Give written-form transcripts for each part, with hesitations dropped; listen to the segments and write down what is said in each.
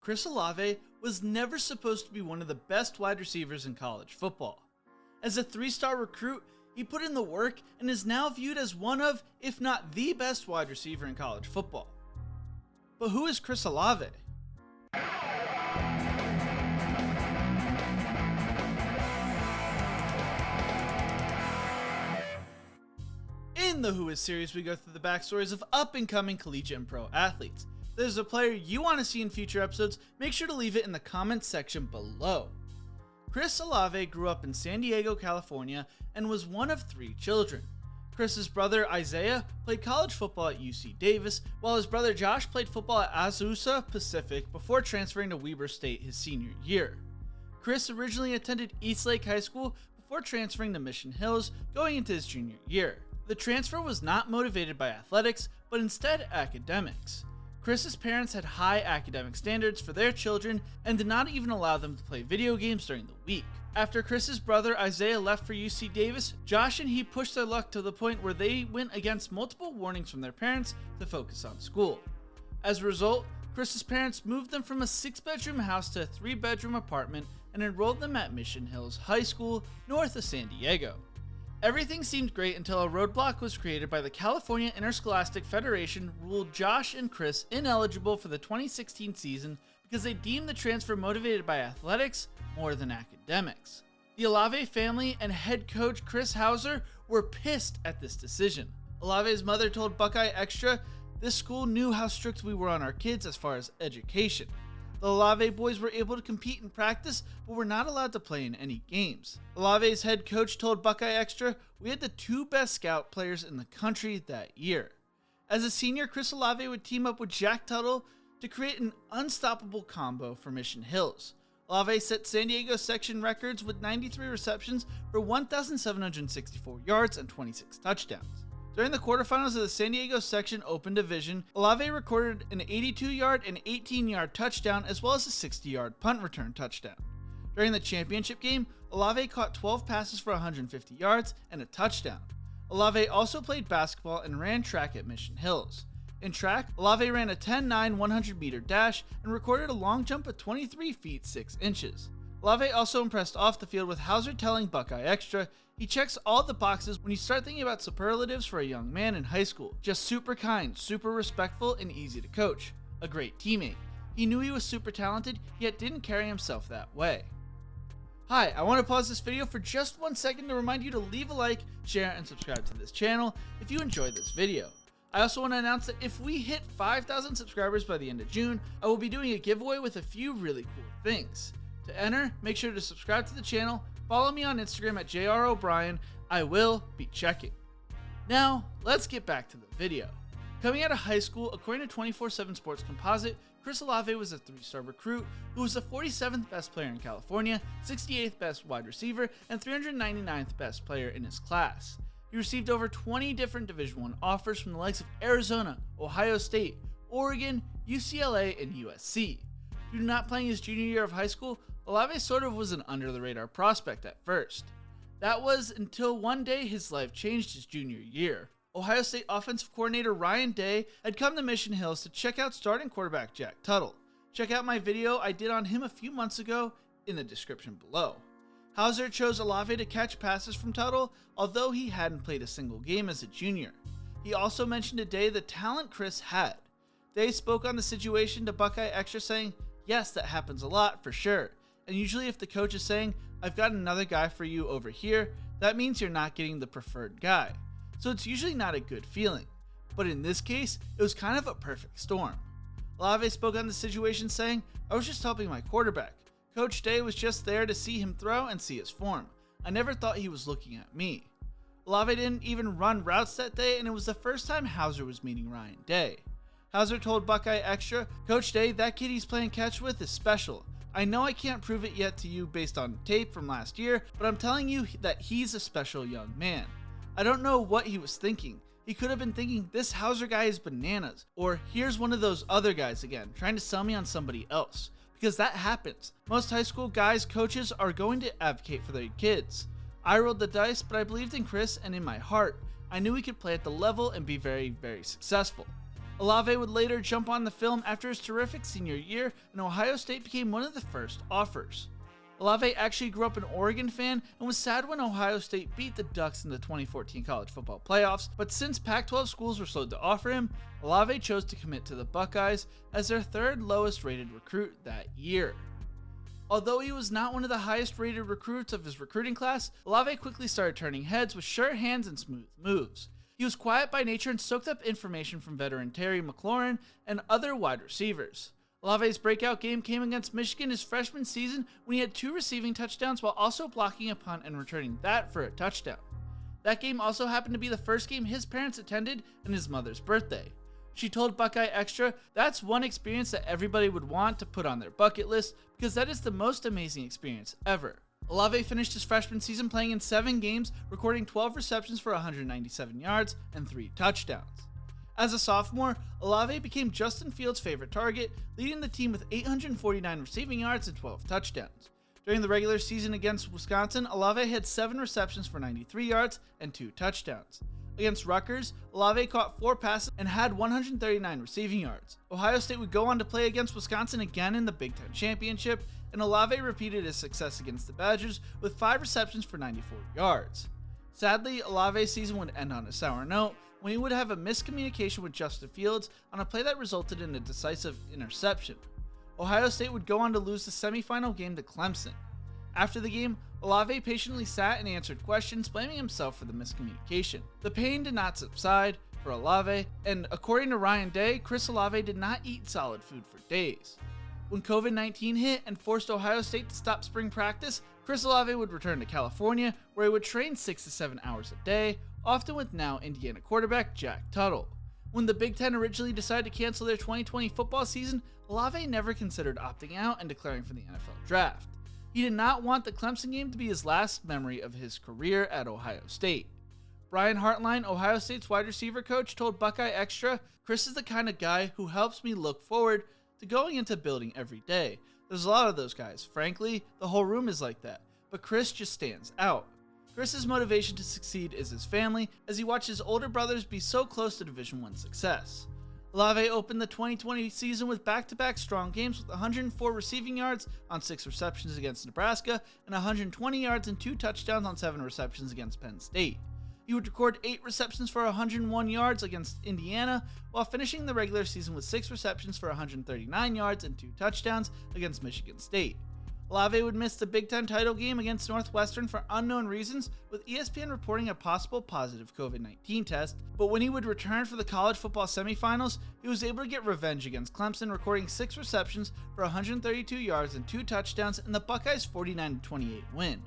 Chris Olave was never supposed to be one of the best wide receivers in college football. As a 3-star recruit, he put in the work and is now viewed as one of, if not the best wide receiver in college football. But who is Chris Olave? In the Who Is series, we go through the backstories of up-and-coming collegiate and pro athletes. If there's a player you want to see in future episodes, make sure to leave it in the comments section below. Chris Olave grew up in San Diego, California, and was one of 3 children. Chris's brother Isaiah played college football at UC Davis, while his brother Josh played football at Azusa Pacific before transferring to Weber State his senior year. Chris originally attended Eastlake High School before transferring to Mission Hills going into his junior year. The transfer was not motivated by athletics, but instead academics. Chris's parents had high academic standards for their children and did not even allow them to play video games during the week. After Chris's brother Isaiah left for UC Davis, Josh and he pushed their luck to the point where they went against multiple warnings from their parents to focus on school. As a result, Chris's parents moved them from a 6-bedroom house to a 3-bedroom apartment and enrolled them at Mission Hills High School, north of San Diego. Everything seemed great until a roadblock was created by the California Interscholastic Federation ruled Josh and Chris ineligible for the 2016 season because they deemed the transfer motivated by athletics more than academics. The Olave family and head coach Chris Hauser were pissed at this decision. Olave's mother told Buckeye Extra, "This school knew how strict we were on our kids as far as education. The Olave boys were able to compete in practice, but were not allowed to play in any games." Olave's head coach told Buckeye Extra, "We had the 2 best scout players in the country that year." As a senior, Chris Olave would team up with Jack Tuttle to create an unstoppable combo for Mission Hills. Olave set San Diego section records with 93 receptions for 1,764 yards and 26 touchdowns. During the quarterfinals of the San Diego section open division, Olave recorded an 82-yard and 18-yard touchdown as well as a 60-yard punt return touchdown. During the championship game, Olave caught 12 passes for 150 yards and a touchdown. Olave also played basketball and ran track at Mission Hills. In track, Olave ran a 10-9 100-meter dash and recorded a long jump of 23 feet 6 inches. Olave also impressed off the field with Hauser telling Buckeye Extra, "He checks all the boxes when you start thinking about superlatives for a young man in high school. Just super kind, super respectful, and easy to coach. A great teammate. He knew he was super talented, yet didn't carry himself that way." Hi, I want to pause this video for just 1 second to remind you to leave a like, share, and subscribe to this channel if you enjoyed this video. I also want to announce that if we hit 5,000 subscribers by the end of June, I will be doing a giveaway with a few really cool things. To enter, make sure to subscribe to the channel, follow me on Instagram at JRO'Brien. I will be checking. Now, let's get back to the video. Coming out of high school, according to 24/7 Sports Composite, Chris Olave was a 3-star recruit who was the 47th best player in California, 68th best wide receiver, and 399th best player in his class. He received over 20 different Division I offers from the likes of Arizona, Ohio State, Oregon, UCLA, and USC. Due to not playing his junior year of high school, Olave sort of was an under-the-radar prospect at first. That was until one day his life changed his junior year. Ohio State offensive coordinator Ryan Day had come to Mission Hills to check out starting quarterback Jack Tuttle. Check out my video I did on him a few months ago in the description below. Hauser chose Olave to catch passes from Tuttle, although he hadn't played a single game as a junior. He also mentioned to Day the talent Chris had. Day spoke on the situation to Buckeye Extra saying, "Yes, that happens a lot for sure. And usually if the coach is saying, 'I've got another guy for you over here,' that means you're not getting the preferred guy. So it's usually not a good feeling. But in this case, it was kind of a perfect storm." Olave spoke on the situation saying, "I was just helping my quarterback. Coach Day was just there to see him throw and see his form. I never thought he was looking at me." Olave didn't even run routes that day, and it was the first time Hauser was meeting Ryan Day. Hauser told Buckeye Extra, "Coach Day, that kid he's playing catch with is special. I know I can't prove it yet to you based on tape from last year, but I'm telling you that he's a special young man. I don't know what he was thinking. He could have been thinking, this Hauser guy is bananas, or here's one of those other guys again, trying to sell me on somebody else. Because that happens. Most high school guys' coaches are going to advocate for their kids. I rolled the dice, but I believed in Chris, and in my heart, I knew he could play at the level and be very, very successful." Olave would later jump on the film after his terrific senior year, and Ohio State became one of the first offers. Olave actually grew up an Oregon fan and was sad when Ohio State beat the Ducks in the 2014 college football playoffs, but since Pac-12 schools were slow to offer him, Olave chose to commit to the Buckeyes as their third lowest rated recruit that year. Although he was not one of the highest rated recruits of his recruiting class, Olave quickly started turning heads with sure hands and smooth moves. He was quiet by nature and soaked up information from veteran Terry McLaurin and other wide receivers. Olave's breakout game came against Michigan his freshman season when he had 2 receiving touchdowns while also blocking a punt and returning that for a touchdown. That game also happened to be the first game his parents attended on his mother's birthday. She told Buckeye Extra, "That's one experience that everybody would want to put on their bucket list because that is the most amazing experience ever." Olave finished his freshman season playing in 7 games, recording 12 receptions for 197 yards and 3 touchdowns. As a sophomore, Olave became Justin Fields' favorite target, leading the team with 849 receiving yards and 12 touchdowns. During the regular season against Wisconsin, Olave had 7 receptions for 93 yards and 2 touchdowns. Against Rutgers, Olave caught 4 passes and had 139 receiving yards. Ohio State would go on to play against Wisconsin again in the Big Ten Championship, and Olave repeated his success against the Badgers with 5 receptions for 94 yards. Sadly, Olave's season would end on a sour note when he would have a miscommunication with Justin Fields on a play that resulted in a decisive interception. Ohio State would go on to lose the semifinal game to Clemson. After the game, Olave patiently sat and answered questions, blaming himself for the miscommunication. The pain did not subside for Olave, and according to Ryan Day, Chris Olave did not eat solid food for days. When COVID-19 hit and forced Ohio State to stop spring practice, Chris Olave would return to California, where he would train 6 to 7 hours a day, often with now Indiana quarterback Jack Tuttle. When the Big Ten originally decided to cancel their 2020 football season, Olave never considered opting out and declaring for the NFL draft. He did not want the Clemson game to be his last memory of his career at Ohio State. Brian Hartline, Ohio State's wide receiver coach, told Buckeye Extra, "Chris is the kind of guy who helps me look forward to going into building every day. There's a lot of those guys. Frankly, the whole room is like that. But Chris just stands out." Chris's motivation to succeed is his family, as he watched his older brothers be so close to Division I success. Olave opened the 2020 season with back-to-back strong games with 104 receiving yards on 6 receptions against Nebraska and 120 yards and 2 touchdowns on 7 receptions against Penn State. He would record 8 receptions for 101 yards against Indiana, while finishing the regular season with 6 receptions for 139 yards and 2 touchdowns against Michigan State. Olave would miss the Big Ten title game against Northwestern for unknown reasons, with ESPN reporting a possible positive COVID-19 test, but when he would return for the college football semifinals, he was able to get revenge against Clemson, recording 6 receptions for 132 yards and 2 touchdowns in the Buckeyes' 49-28 win.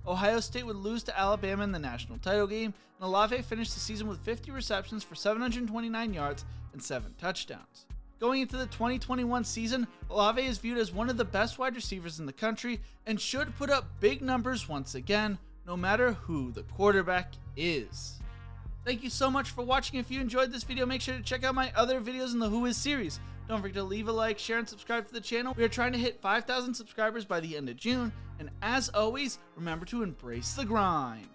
Ohio State would lose to Alabama in the national title game, and Olave finished the season with 50 receptions for 729 yards and 7 touchdowns. Going into the 2021 season, Olave is viewed as one of the best wide receivers in the country and should put up big numbers once again, no matter who the quarterback is. Thank you so much for watching. If you enjoyed this video, make sure to check out my other videos in the Who Is series. Don't forget to leave a like, share, and subscribe to the channel. We are trying to hit 5,000 subscribers by the end of June, and as always, remember to embrace the grind.